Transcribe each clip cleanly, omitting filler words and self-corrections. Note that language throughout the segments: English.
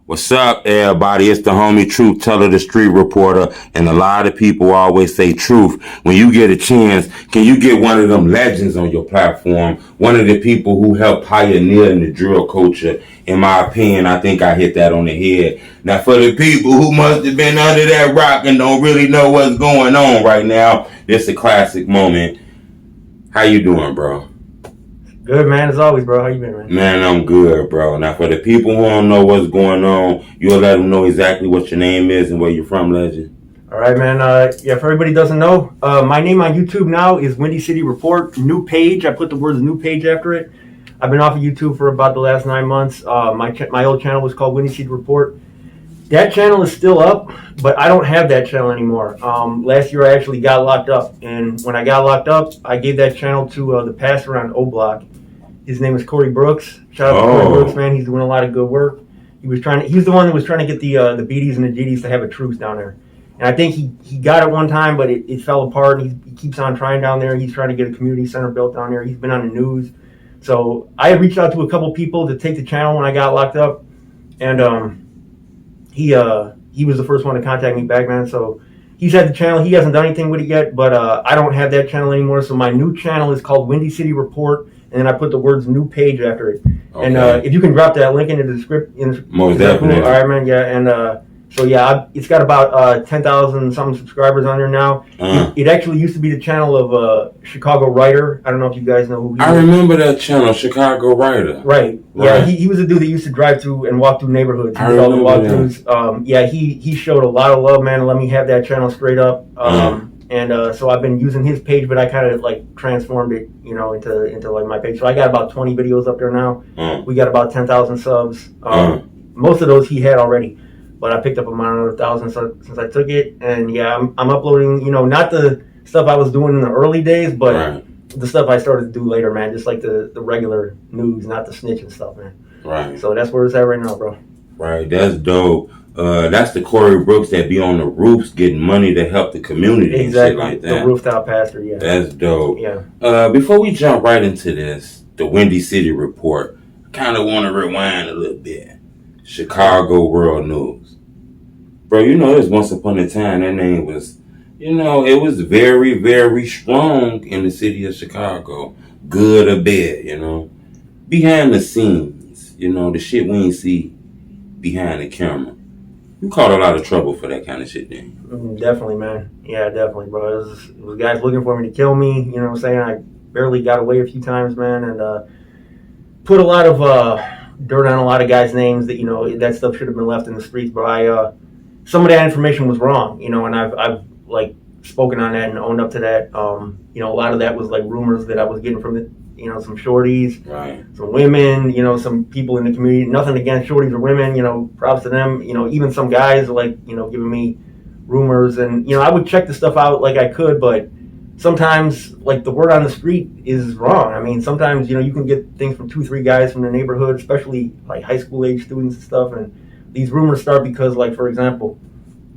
What's up, everybody? It's the homie Truth Teller, the street reporter, and a lot of people always say truth. When you get a chance, can you get one of them legends on your platform? One of the people who helped pioneer in the drill culture. In my opinion, I think I hit that on the head. Now, for the people who must have been under that rock and don't really know what's going on right now, this a classic moment. How you doing, bro? Good, man, as always, bro. How you been, man? Man, I'm good, bro. Now, for the people who don't know what's going on, you'll let them know exactly what your name is and where you're from, legend. All right, man. Yeah, if everybody doesn't know, my name on YouTube now is Windy City Report. New page. I put the words new page after it. I've been off of YouTube for about the last 9 months. My old channel was called Windy City Report. That channel is still up, but I don't have that channel anymore. Last year, I actually got locked up. And when I got locked up, I gave that channel to the pastor on O Block. His name is Corey Brooks. Shout out to Corey Brooks, man. He's doing a lot of good work. He's the one that was trying to get the BDs and the GDs to have a truce down there. And I think he got it one time, but it fell apart. He keeps on trying down there. He's trying to get a community center built down there. He's been on the news. So I reached out to a couple people to take the channel when I got locked up. And he was the first one to contact me back, man. So he's had the channel. He hasn't done anything with it yet, but I don't have that channel anymore. So my new channel is called Windy City Report. And then I put the words new page after it. Okay. And if you can drop that link in the description. Most definitely. Cool? All right, man. Yeah. And so, yeah, it's got about 10,000 something subscribers on there now. It actually used to be the channel of Chicago Writer. I don't know if you guys know who he is. I remember that channel, Chicago Writer. Right. Yeah, he was a dude that used to drive through and walk through neighborhoods. He did all the walkthroughs. Yeah, he showed a lot of love, man, and let me have that channel straight up. And so I've been using his page, but I kind of like transformed it, into like my page. So I got about 20 videos up there now. We got about 10,000 subs. Most of those he had already, but I picked up about another 1,000 since I took it. And yeah, I'm uploading, not the stuff I was doing in the early days, but the stuff I started to do later, man. Just like the regular news, not the snitching stuff, man. Right. So that's where it's at right now, bro. Right. That's dope. That's the Corey Brooks that be on the roofs getting money to help the community and shit like that. The rooftop pastor, yeah. That's dope. Yeah. Before we jump right into this, the Windy City Report, I kind of want to rewind a little bit. Chicago World News. Bro, there's once upon a time that name was, it was very, very strong in the city of Chicago. Good or bad, Behind the scenes, the shit we ain't see behind the camera. You caught a lot of trouble for that kind of shit, then. Definitely, man. Yeah, definitely, bro. It was guys looking for me to kill me. You know what I'm saying? I barely got away a few times, man, and put a lot of dirt on a lot of guys' names that, that stuff should have been left in the streets. But some of that information was wrong, and I've like spoken on that and owned up to that. A lot of that was like rumors that I was getting from some shorties, some women, some people in the community. Nothing against shorties or women, props to them. Even some guys like, giving me rumors, and I would check the stuff out like I could, but sometimes like the word on the street is wrong. I mean, sometimes you can get things from 2-3 guys from the neighborhood, especially like high school age students and stuff, and these rumors start because, like, for example,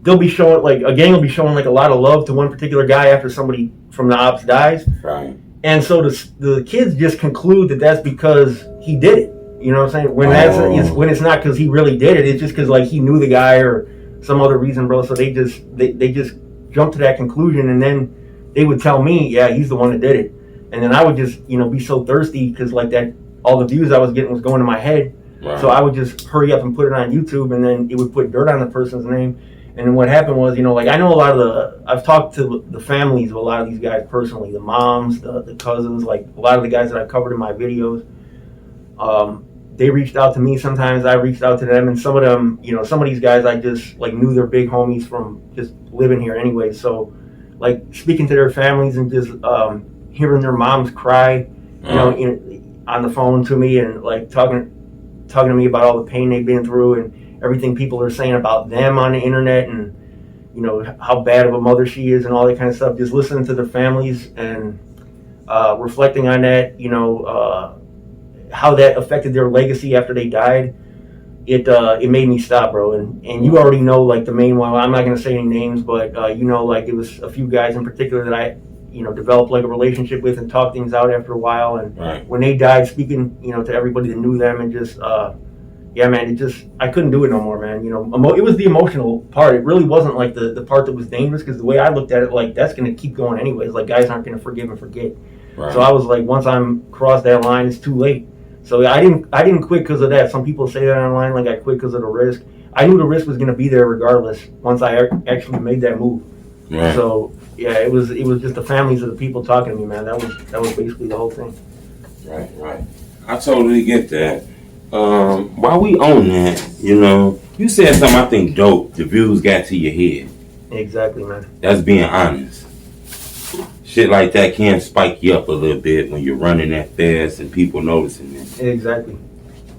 they'll be showing, like, a gang will be showing like a lot of love to one particular guy after somebody from the ops dies. Right. And so the kids just conclude that that's because he did it. You know what I'm saying? When it's not because he really did it. It's just because, like, he knew the guy or some other reason, bro. So they just jump to that conclusion, and then they would tell me, yeah, he's the one that did it. And then I would just, be so thirsty because, like, that all the views I was getting was going to my head. Right. So I would just hurry up and put it on YouTube, and then it would put dirt on the person's name. And then what happened was, like, I know I've talked to the families of a lot of these guys personally, the moms, the cousins, like a lot of the guys that I've covered in my videos. They reached out to me. Sometimes I reached out to them, and some of them, some of these guys I just like knew they're big homies from just living here anyway. So, like, speaking to their families and just hearing their moms cry, on the phone to me, and like talking to me about all the pain they've been through and everything people are saying about them on the internet, and how bad of a mother she is and all that kind of stuff. Just listening to their families and reflecting on that, how that affected their legacy after they died. It made me stop, bro. And you already know, like, the main one. I'm not gonna say any names, but like, it was a few guys in particular that I developed like a relationship with and talked things out after a while. And when they died, speaking to everybody that knew them, and just yeah, man, I couldn't do it no more, man. You know, it was the emotional part. It really wasn't like the part that was dangerous, because the way I looked at it, like, that's going to keep going anyways. Like, guys aren't going to forgive and forget. Right. So I was like, once I'm crossed that line, it's too late. So I didn't quit because of that. Some people say that online, like I quit because of the risk. I knew the risk was going to be there regardless once I actually made that move. Right. So yeah, it was just the families of the people talking to me, man. That was basically the whole thing. Right. I totally get that. While we on that, you know, you said something I think dope. The views got to your head. Exactly, man. That's being honest. Shit like that can spike you up a little bit when you're running that fast and people noticing it. Exactly.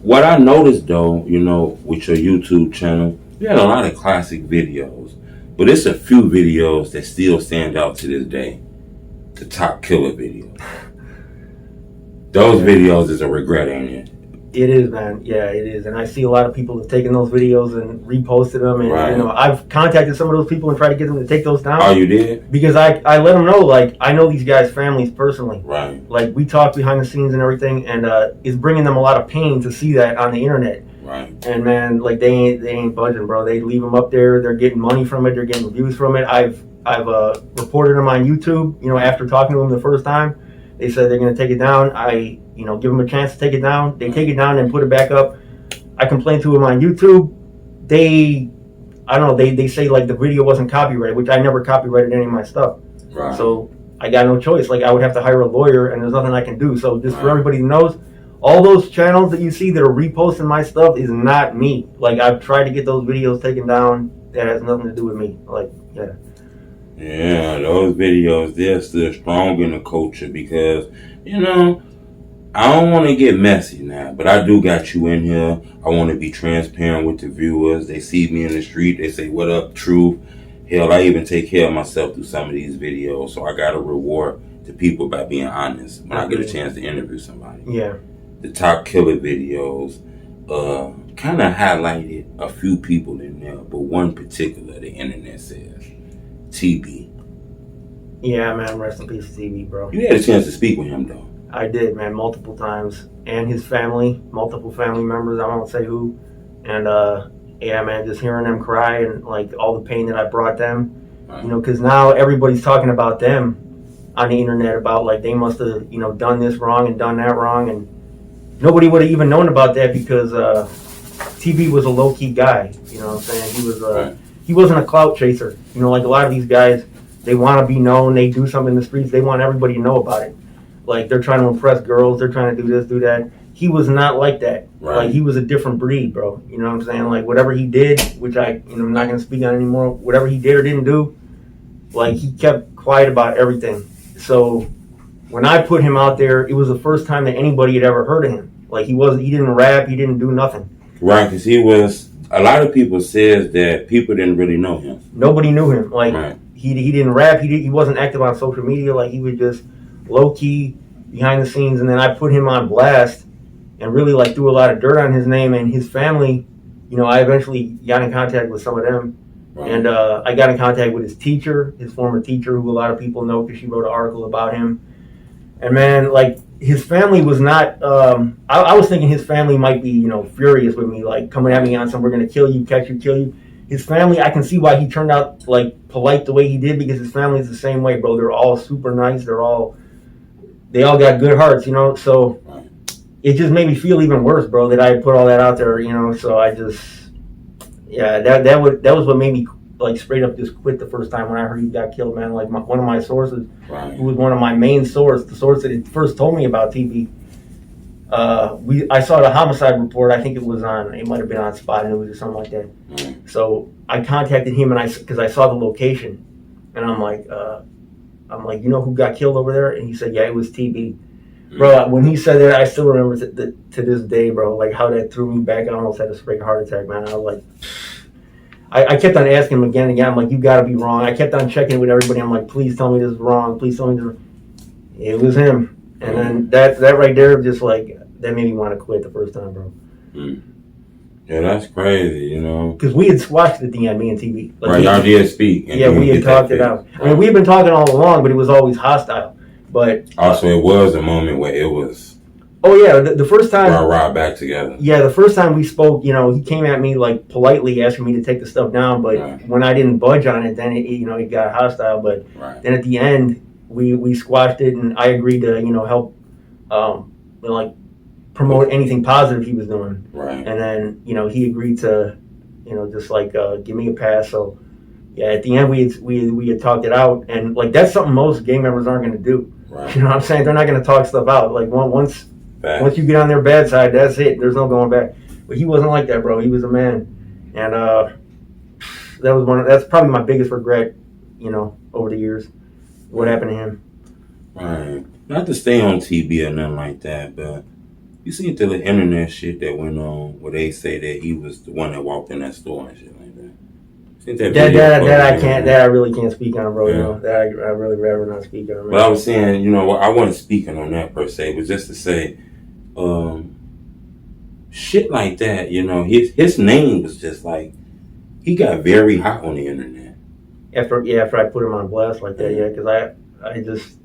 What I noticed though, you know, with your YouTube channel, you had a lot of classic videos, but it's a few videos that still stand out to this day. The top killer video. Those videos is a regret, ain't it? It is, man. Yeah, it is. And I see a lot of people have taken those videos and reposted them. And, right. You know, I've contacted some of those people and tried to get them to take those down. Oh, you did? Because I let them know, like, I know these guys' families personally. Right. Like, we talk behind the scenes and everything, and it's bringing them a lot of pain to see that on the internet. Right. And, man, like, they ain't budging, bro. They leave them up there. They're getting money from it. They're getting views from it. I've reported them on YouTube, you know, after talking to them the first time. They said they're going to take it down. I give them a chance to take it down. They take it down and put it back up. I complained to them on YouTube. They say like the video wasn't copyrighted, which I never copyrighted any of my stuff. Right. So I got no choice. Like, I would have to hire a lawyer, and there's nothing I can do. So just for everybody who knows, all those channels that you see that are reposting my stuff is not me. Like, I've tried to get those videos taken down. That has nothing to do with me. Like, yeah. Yeah, those videos, they're still strong in the culture because, you know, I don't want to get messy now, but I do got you in here. I want to be transparent with the viewers. They see me in the street. They say, what up, truth? Hell, I even take care of myself through some of these videos, so I got to reward the people by being honest when I get a chance to interview somebody. Yeah. The top killer videos kind of highlighted a few people in there, but one particular, the internet says, TB. Yeah, man, rest in peace, TB, bro. You had a chance to speak with him, though. I did, man, multiple times. And his family, multiple family members, I won't say who. And, yeah, man, just hearing them cry and, like, all the pain that I brought them. Right. You know, because now everybody's talking about them on the internet about, like, they must have, you know, done this wrong and done that wrong. And nobody would have even known about that because TB was a low-key guy. You know what I'm saying? He was right. He wasn't a clout chaser. You know, like a lot of these guys, they want to be known. They do something in the streets. They want everybody to know about it. Like, they're trying to impress girls. They're trying to do this, do that. He was not like that. Right. Like, he was a different breed, bro. You know what I'm saying? Like, whatever he did, which I'm not going to speak on anymore, whatever he did or didn't do, like, he kept quiet about everything. So when I put him out there, it was the first time that anybody had ever heard of him. Like, he didn't rap. He didn't do nothing. Right, because he was... A lot of people says that people didn't really know him. Nobody knew him. Like, right. he didn't rap. He wasn't active on social media. Like, he was just low-key behind the scenes. And then I put him on blast and really, like, threw a lot of dirt on his name and his family. You know, I eventually got in contact with some of them. Right. And I got in contact with his teacher, his former teacher, who a lot of people know because she wrote an article about him. And, man, like, his family was not, I was thinking his family might be, you know, furious with me, like, coming at me on some, we're going to kill you, catch you, kill you. His family, I can see why he turned out, like, polite the way he did, because his family is the same way, bro. They're all super nice. They all got good hearts, you know. So it just made me feel even worse, bro, that I put all that out there, you know. So I just, yeah, that was what made me, like, straight up just quit the first time when I heard he got killed, man. Like, one of my sources, right. who was one of my main sources, the source that first told me about TB, I saw the homicide report. I think it might have been on Spot News or something like that. Mm. So I contacted him because I saw the location, and I'm like, you know who got killed over there? And he said, yeah, it was TB. Mm. Bro, when he said that, I still remember to this day, bro, like how that threw me back. I almost had a straight heart attack, man. I was like, I kept on asking him again and again. I'm like, you got to be wrong. I kept on checking with everybody. I'm like, please tell me this is wrong. Please tell me this is wrong. It was him. And then that right there, just like, that made me want to quit the first time, bro. Mm. Yeah, that's crazy, you know. Because we had squashed at the end, me and TV. Like, right, y'all did speak. Yeah, we had talked it out. Right. I mean, we had been talking all along, but it was always hostile. But also, it was a moment where it was Oh yeah, the first time. Or ride back together. Yeah, the first time we spoke, he came at me like politely asking me to take the stuff down, but when I didn't budge on it, then it got hostile. But then at the end, we squashed it, and I agreed to help, like promote anything positive he was doing. Right. And then he agreed to, just like give me a pass. So yeah, at the end we had talked it out, and like that's something most gang members aren't going to do. Right. You know what I'm saying? They're not going to talk stuff out. Like once you get on their bad side, that's it. There's no going back. But he wasn't like that, bro. He was a man, and that's probably my biggest regret, over the years. What happened to him? Right. Not to stay on TV or nothing like that, but you seen the internet shit that went on where they say that he was the one that walked in that store and shit like that. That I really can't speak on, bro. Yeah. That I really rather not speak on. But I was saying, I wasn't speaking on that per se, but just to say, shit like that, his name was just like, he got very hot on the internet. After I put him on blast like that, because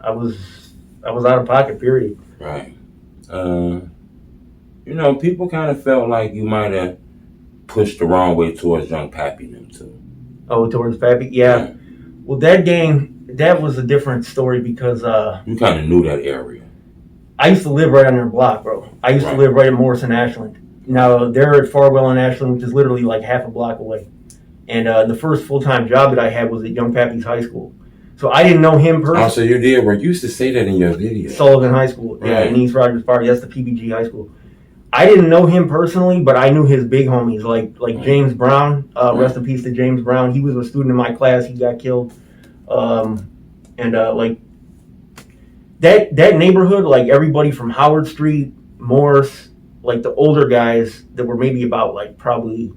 I was out of pocket, period. Right. People kind of felt like you might have pushed the wrong way towards YoungPappy them too. Oh, towards Pappy? Yeah. Well, that was a different story because you kind of knew that area. I used to live right on their block, bro. I used to live right at Morrison Ashland. Now they're at Farwell and Ashland, which is literally like half a block away. And the first full-time job that I had was at YoungPappy's high school. So I didn't know him personally. Oh, so you did work. You used to say that in your video. Sullivan High School, in East Rogers Park. That's the PBG high school. I didn't know him personally, but I knew his big homies, like James Brown. Rest in peace to James Brown. He was a student in my class. He got killed. Like that neighborhood, like everybody from Howard Street, Morse, like the older guys that were maybe about like probably,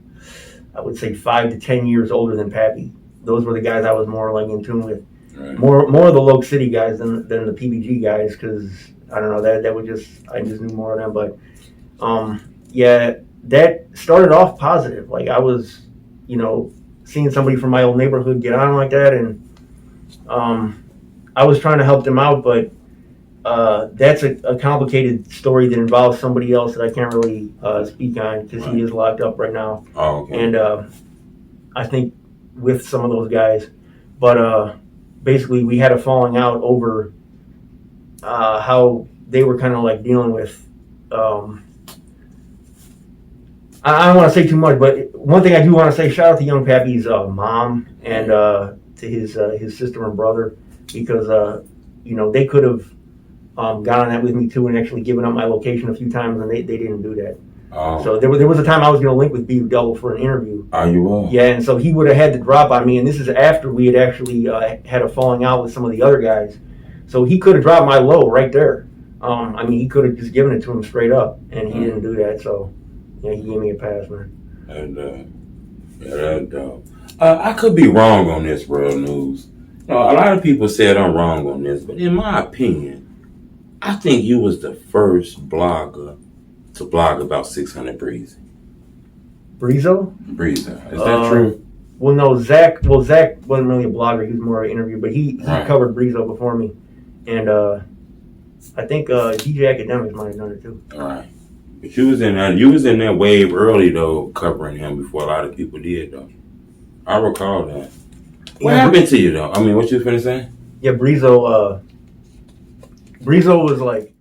I would say 5 to 10 years older than Pappy. Those were the guys I was more like in tune with. Right. More of the Loke City guys than the PBG guys, because I don't know, I just knew more of them. But that started off positive. Like I was, seeing somebody from my old neighborhood get on like that, and I was trying to help them out, but that's a complicated story that involves somebody else that I can't really speak on because he is locked up right now. Oh, okay. And I think with some of those guys, but basically we had a falling out over how they were kind of like dealing with. I don't want to say too much, but one thing I do want to say, shout out to YoungPappy's mom and to his sister and brother, because they could have got on that with me too and actually given up my location a few times, and they didn't do that. Oh. So there was a time I was going to link with B Double for an interview. Oh, you will? Yeah, and so he would have had to drop on me, and this is after we had actually had a falling out with some of the other guys. So he could have dropped my low right there. He could have just given it to him straight up, and he didn't do that. So yeah, he gave me a pass, man. And I could be wrong on this, Real News. A lot of people said I'm wrong on this, but in my opinion, I think you was the first blogger to blog about 600 Breezy. Breezo? Breezo. Is that true? Well, no, Zach wasn't really a blogger. He was more an interview, but he covered Breezo before me. And I think DJ Academics might have done it too. All right. But you was in that wave early, though, covering him before a lot of people did, though. I recall that. What happened to you, though? What you was finna say? Yeah, Breezo was like,